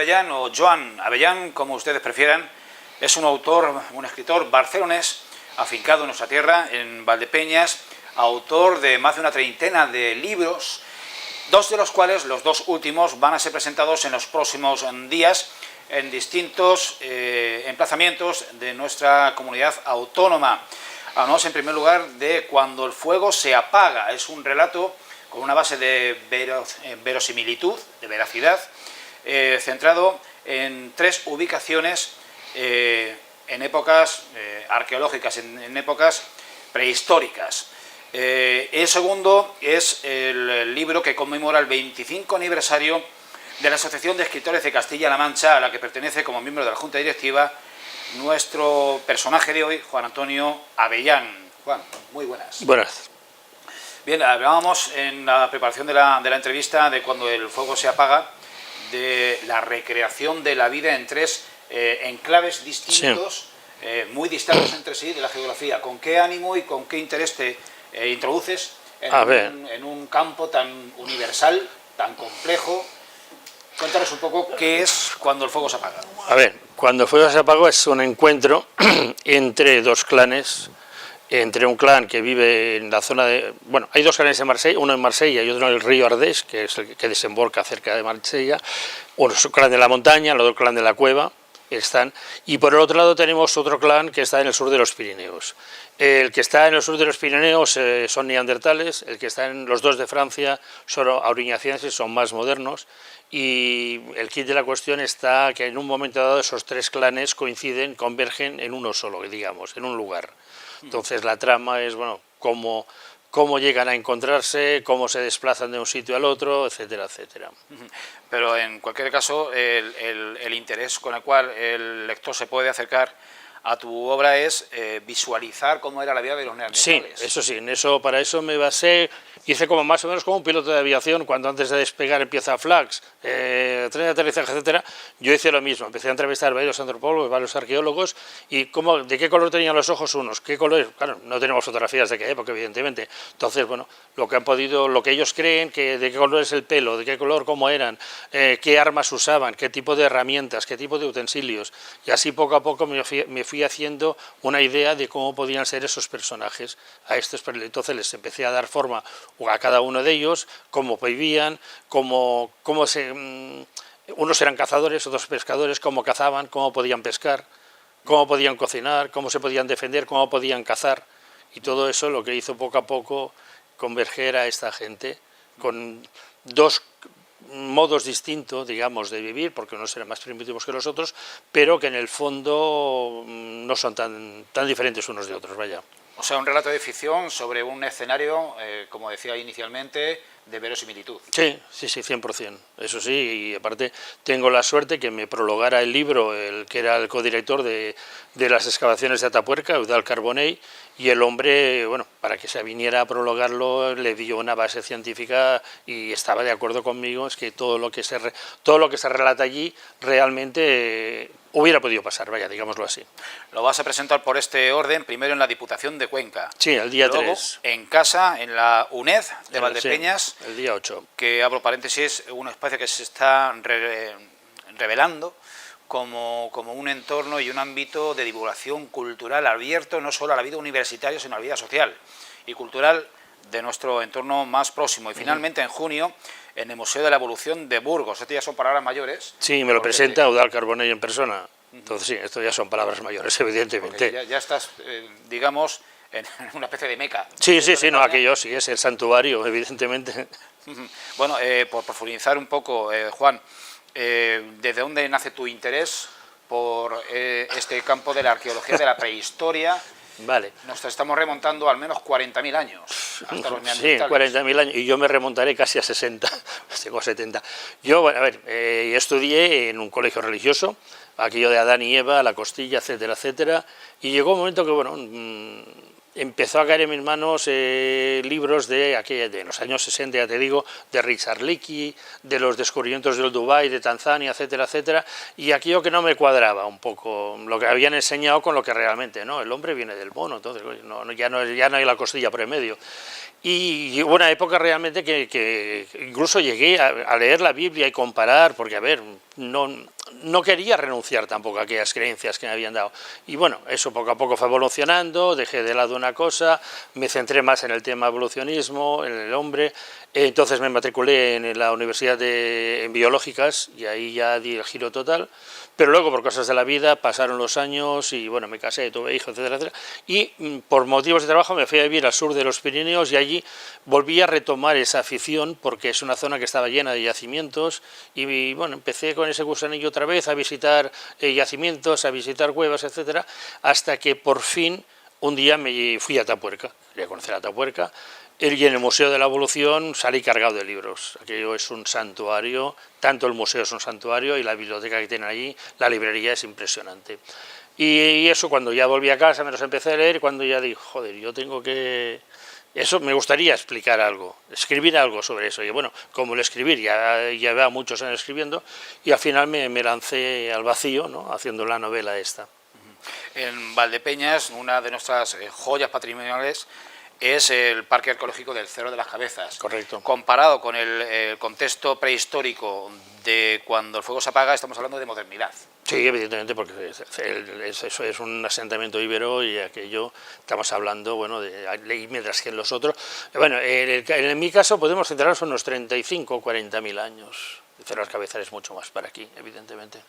Avellán o Joan Avellán, como ustedes prefieran, es un autor, un escritor barcelonés, afincado en nuestra tierra, en Valdepeñas, autor de más de una treintena de libros, dos de los cuales, los dos últimos, van a ser presentados en los próximos días en distintos emplazamientos de nuestra comunidad autónoma. Hablamos en primer lugar de Cuando el fuego se apaga. Es un relato con una base de verosimilitud, de veracidad, centrado en tres ubicaciones en épocas arqueológicas, en épocas prehistóricas. El segundo es el libro que conmemora el 25 aniversario de la Asociación de Escritores de Castilla-La Mancha, a la que pertenece como miembro de la Junta Directiva nuestro personaje de hoy, Juan Antonio Avellán. Juan, muy buenas. Buenas. Bien, hablábamos en la preparación de la entrevista de Cuando el fuego se apaga, de la recreación de la vida en tres enclaves distintos, sí, muy distantes entre sí de la geografía. ¿Con qué ánimo y con qué interés te introduces en un campo tan universal, tan complejo? Cuéntanos un poco qué es Cuando el fuego se apaga. A ver, Cuando el fuego se apaga es un encuentro entre dos clanes, entre un clan que vive en la zona de... Bueno, hay dos clanes en Marsella, uno en Marsella y otro en el río Ardés, que es el que desemboca cerca de Marsella. Uno es el clan de la montaña, el otro clan de la cueva. Están, y por el otro lado tenemos otro clan que está en el sur de los Pirineos. El que está en el sur de los Pirineos son neandertales, el que está en los dos de Francia son auriñacienses, son más modernos, y el kit de la cuestión está que en un momento dado esos tres clanes coinciden, convergen en uno solo, digamos, en un lugar. Entonces la trama es, bueno, cómo llegan a encontrarse, cómo se desplazan de un sitio al otro, etcétera, etcétera. Pero en cualquier caso, el interés con el cual el lector se puede acercar a tu obra es visualizar cómo era la vida de los neandertales. Sí, eso sí, para eso me basé, hice como más o menos como un piloto de aviación, cuando antes de despegar empieza flags, tren de aterrizaje, etcétera. Yo hice lo mismo, empecé a entrevistar varios antropólogos, varios arqueólogos, y de qué color tenían los ojos unos, qué color, claro, no tenemos fotografías de qué época, evidentemente. Entonces, bueno, lo que ellos creen, de qué color es el pelo, de qué color, cómo eran, qué armas usaban, qué tipo de herramientas, qué tipo de utensilios, y así poco a poco me fui haciendo una idea de cómo podían ser esos personajes. Entonces les empecé a dar forma a cada uno de ellos, cómo vivían, unos eran cazadores, otros pescadores, cómo cazaban, cómo podían pescar, cómo podían cocinar, cómo se podían defender, cómo podían cazar, y todo eso lo que hizo poco a poco converger a esta gente con dos modos distintos, digamos, de vivir, porque unos eran más primitivos que los otros, pero que en el fondo no son tan diferentes unos de otros, vaya. O sea, un relato de ficción sobre un escenario, como decía inicialmente, de verosimilitud. Sí, 100%. Eso sí, y aparte tengo la suerte que me prologara el libro, el que era el codirector de las excavaciones de Atapuerca, Eudald Carbonell, y el hombre, bueno, para que se viniera a prologarlo, le dio una base científica y estaba de acuerdo conmigo, es que todo lo que se relata allí realmente hubiera podido pasar, vaya, digámoslo así. Lo vas a presentar por este orden, primero en la Diputación de Cuenca. Sí, el día luego, 3. en casa, en la UNED de Valdepeñas. Sí, el día 8. Que, abro paréntesis, un espacio que se está revelando como un entorno y un ámbito de divulgación cultural abierto no solo a la vida universitaria, sino a la vida social y cultural de nuestro entorno más próximo. Y finalmente, en junio, en el Museo de la Evolución de Burgos. Estas ya son palabras mayores. Sí, me lo presenta Eudald Carbonell en persona. Entonces sí, esto ya son palabras mayores, evidentemente. Ya estás, digamos, en una especie de meca. Sí, no, aquello sí es el santuario, evidentemente. Bueno, por profundizar un poco, Juan, ¿desde dónde nace tu interés por este campo de la arqueología de la prehistoria? Vale. Nos estamos remontando al menos 40.000 años, hasta los neandertales. Sí, 40.000 años, y yo me remontaré casi a 60, tengo 70. Yo, bueno, a ver, estudié en un colegio religioso, aquello de Adán y Eva, la costilla, etcétera, etcétera, y llegó un momento que, bueno, empezó a caer en mis manos libros de los años 60, ya te digo, de Richard Leakey, de los descubrimientos del Dubái, de Tanzania, etcétera, etcétera, y aquello que no me cuadraba un poco, lo que habían enseñado con lo que realmente, ¿no? El hombre viene del mono, entonces ya no hay la costilla por en medio. Y hubo una época realmente que incluso llegué a leer la Biblia y comparar, porque, a ver, no no quería renunciar tampoco a aquellas creencias que me habían dado. Y bueno, eso poco a poco fue evolucionando, dejé de lado una cosa, me centré más en el tema evolucionismo, en el hombre. Entonces me matriculé en la Universidad en Biológicas y ahí ya di el giro total. Pero luego, por cosas de la vida, pasaron los años y bueno, me casé, tuve hijos, etcétera, etcétera. Y por motivos de trabajo me fui a vivir al sur de los Pirineos y allí volví a retomar esa afición porque es una zona que estaba llena de yacimientos y bueno, empecé con ese gusanillo otra vez a visitar yacimientos, a visitar cuevas, etcétera, hasta que por fin un día me fui a Atapuerca, quería conocer Atapuerca. Y en el Museo de la Evolución salí cargado de libros. Aquello es un santuario, tanto el museo es un santuario y la biblioteca que tienen allí, la librería es impresionante. Y eso cuando ya volví a casa me los empecé a leer y cuando ya dije, joder, yo tengo que... Eso me gustaría explicar algo, escribir algo sobre eso. Y bueno, como lo escribir, ya llevaba muchos años escribiendo y al final me lancé al vacío, ¿no?, haciendo la novela esta. En Valdepeñas, una de nuestras joyas patrimoniales es el Parque Arqueológico del Cerro de las Cabezas. Correcto. Comparado con el contexto prehistórico de cuando el fuego se apaga, estamos hablando de modernidad. Sí, evidentemente, porque eso es un asentamiento íbero y aquello, estamos hablando, bueno, mientras que en los otros... Bueno, en mi caso podemos centrarnos en unos 35 o 40.000 años. El Cerro de las Cabezas es mucho más para aquí, evidentemente.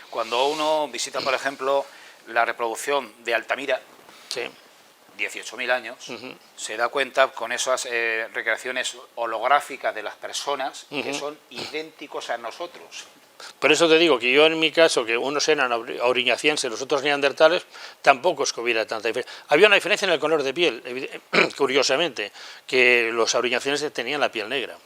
Cuando uno visita, por ejemplo, la reproducción de Altamira, sí, 18.000 años, se da cuenta con esas recreaciones holográficas de las personas que son idénticos a nosotros. Por eso te digo que yo en mi caso, que unos eran auriñacienses, los otros neandertales, tampoco es que hubiera tanta diferencia. Había una diferencia en el color de piel, curiosamente, que los auriñacienses tenían la piel negra.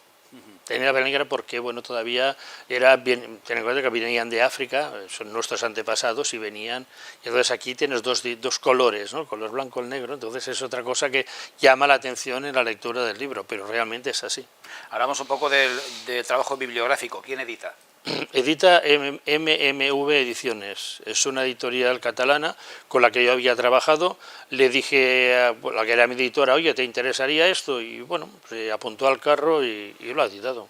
Tenían la piel negra porque, bueno, todavía era bien, ten en cuenta que venían de África, son nuestros antepasados y venían, y entonces aquí tienes dos colores, ¿no?, el color blanco y el negro, entonces es otra cosa que llama la atención en la lectura del libro, pero realmente es así. Hablamos un poco del trabajo bibliográfico, ¿quién edita? Edita MMV Ediciones, es una editorial catalana con la que yo había trabajado. Le dije a la que era mi editora, oye, ¿te interesaría esto? Y bueno, se apuntó al carro y lo ha editado.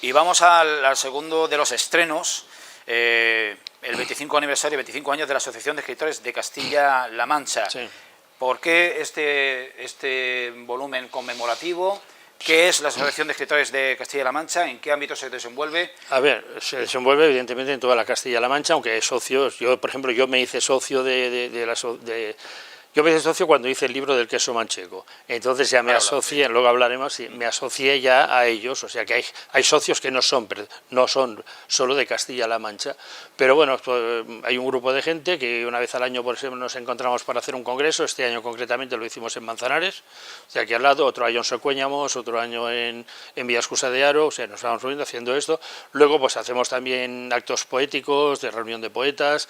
Y vamos al segundo de los estrenos, el 25 aniversario, 25 años de la Asociación de Escritores de Castilla-La Mancha. Sí. ¿Por qué este volumen conmemorativo? ¿Qué es la Asociación de Escritores de Castilla-La Mancha? ¿En qué ámbito se desenvuelve? A ver, se desenvuelve evidentemente en toda la Castilla-La Mancha, aunque es socio. Yo, por ejemplo, yo me hice socio yo me hice socio cuando hice el libro del queso manchego, entonces ya me asocié, luego hablaremos, me asocié ya a ellos, o sea que hay socios que no son solo de Castilla-La Mancha, pero bueno, pues, hay un grupo de gente que una vez al año, por ejemplo, nos encontramos para hacer un congreso. Este año concretamente lo hicimos en Manzanares, o sea, aquí al lado, otro año en Socuéñamos, otro año en Villascusa de Haro, o sea, nos vamos reuniendo haciendo esto. Luego pues hacemos también actos poéticos, de reunión de poetas.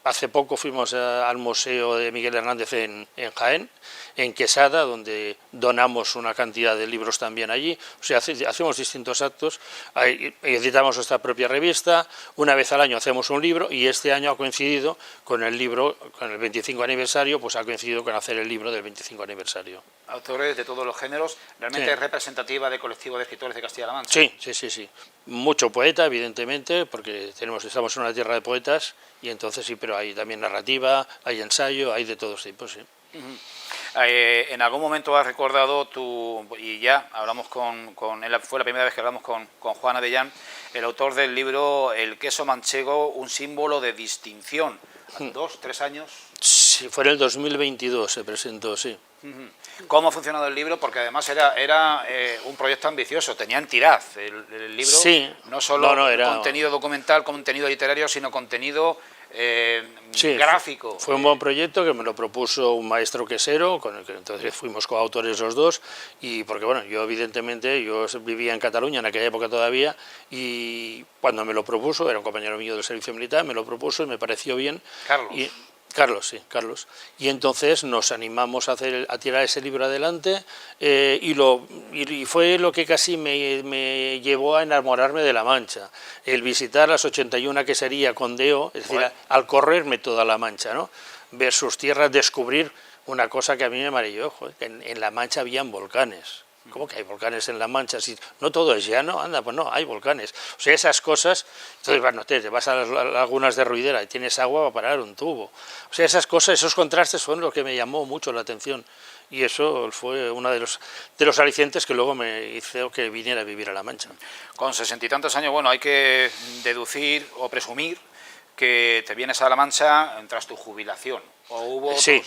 Hace poco fuimos al Museo de Miguel Hernández en Jaén, en Quesada, donde donamos una cantidad de libros también allí. O sea, hacemos distintos actos, editamos nuestra propia revista, una vez al año hacemos un libro y este año ha coincidido con el libro, con el 25 aniversario, pues ha coincidido con hacer el libro del 25 aniversario. Autores de todos los géneros, realmente sí, es representativa del colectivo de escritores de Castilla-La Mancha. Sí. Mucho poeta, evidentemente, porque estamos en una tierra de poetas y entonces sí, pero hay también narrativa, hay ensayo, hay de todos tipos, sí. En algún momento has recordado y ya hablamos fue la primera vez que hablamos con Juan Avellán, el autor del libro El queso manchego, un símbolo de distinción. 2, 3 años. Sí, fue en el 2022 se presentó, sí. ¿Cómo ha funcionado el libro? Porque además era un proyecto ambicioso, tenía entidad el libro, sí, no solo contenido documental, contenido literario, sino contenido gráfico. Fue un buen proyecto que me lo propuso un maestro quesero, con el que entonces fuimos coautores los dos, y porque bueno, yo evidentemente, yo vivía en Cataluña en aquella época todavía, y cuando me lo propuso, era un compañero mío del servicio militar, me lo propuso y me pareció bien. Carlos. Y entonces nos animamos a tirar ese libro adelante y fue lo que casi me llevó a enamorarme de La Mancha. El visitar las 81 que sería Condeo, es decir, al correrme toda La Mancha, ¿no?, ver sus tierras, descubrir una cosa que a mí me maravilló, que en La Mancha habían volcanes. ¿Cómo que hay volcanes en La Mancha? Si no todo es llano, anda, pues no, hay volcanes. O sea, esas cosas, entonces bueno, te vas a las lagunas de Ruidera y tienes agua para parar un tubo. O sea, esas cosas, esos contrastes son lo que me llamó mucho la atención. Y eso fue uno de los alicientes que luego me hizo que viniera a vivir a La Mancha. Con 60 y tantos años, bueno, hay que deducir o presumir que te vienes a La Mancha tras tu jubilación. ¿O hubo sí.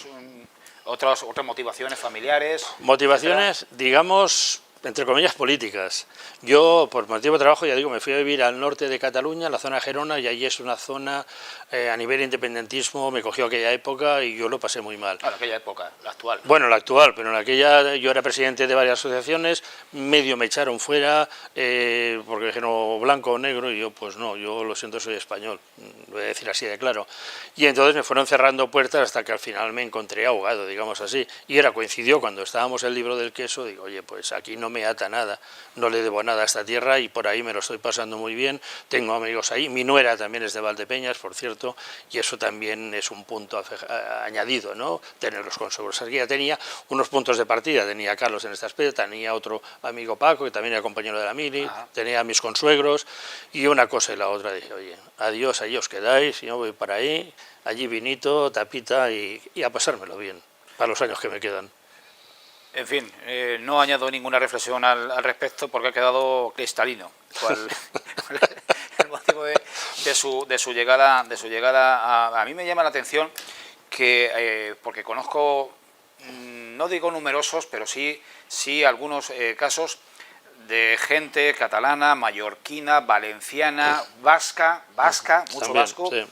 otras motivaciones familiares? Motivaciones, etcétera? Digamos, entre comillas, políticas. Yo, por motivo de trabajo, ya digo, me fui a vivir al norte de Cataluña, la zona de Gerona, y allí es una zona, a nivel de independentismo, me cogió aquella época y yo lo pasé muy mal. Claro, aquella época, la actual. Bueno, la actual, pero en aquella yo era presidente de varias asociaciones, medio me echaron fuera, porque dijeron blanco o negro, y yo, pues no, yo lo siento, soy español, lo voy a decir así de claro. Y entonces me fueron cerrando puertas hasta que al final me encontré ahogado, digamos así. Y coincidió cuando estábamos en el libro del queso, digo, oye, pues aquí no me ata nada, no le debo nada a esta tierra y por ahí me lo estoy pasando muy bien, tengo amigos ahí, mi nuera también es de Valdepeñas, por cierto, y eso también es un punto añadido, ¿no? Tenerlos con seguros. Aquí ya tenía unos puntos de partida, tenía a Carlos en este aspecto, tenía otro amigo Paco, que también era compañero de la mili, tenía a mis consuegros, y una cosa y la otra dije, oye, adiós, allí os quedáis, yo voy para ahí, allí vinito, tapita y a pasármelo bien, para los años que me quedan. En fin, no añado ninguna reflexión al respecto porque ha quedado cristalino el motivo de su llegada. A mí me llama la atención que, porque conozco, no digo numerosos, pero sí algunos casos de gente catalana, mallorquina, valenciana, vasca, mucho también, vasco, sí,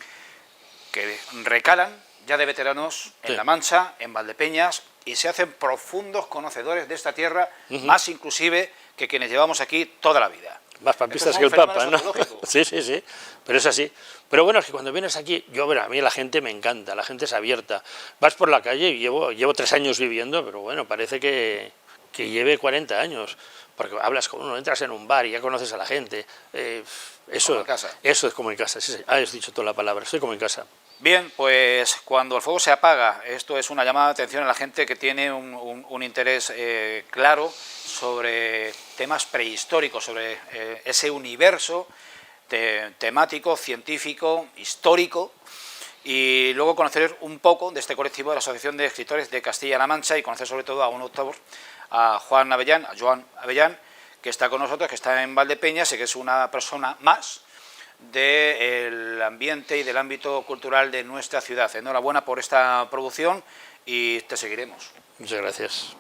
que recalan ya de veteranos en sí. La Mancha, en Valdepeñas, y se hacen profundos conocedores de esta tierra, más inclusive que quienes llevamos aquí toda la vida. Más papistas que el Papa, ¿no? Sí, sí, sí, pero es así. Pero bueno, es que cuando vienes aquí, a mí la gente me encanta, la gente es abierta. Vas por la calle, y llevo 3 años viviendo, pero bueno, parece que lleve 40 años, porque hablas con uno, entras en un bar y ya conoces a la gente. Eso es como en casa, sí, sí. Has dicho toda la palabra, estoy como en casa. Bien, pues cuando el fuego se apaga, esto es una llamada de atención a la gente que tiene un interés claro sobre temas prehistóricos, sobre ese universo temático, científico, histórico, y luego conocer un poco de este colectivo de la Asociación de Escritores de Castilla-La Mancha y conocer sobre todo a un autor, a Joan Avellán, que está con nosotros, que está en Valdepeñas y que es una persona más del ambiente y del ámbito cultural de nuestra ciudad. Enhorabuena por esta producción y te seguiremos. Muchas gracias.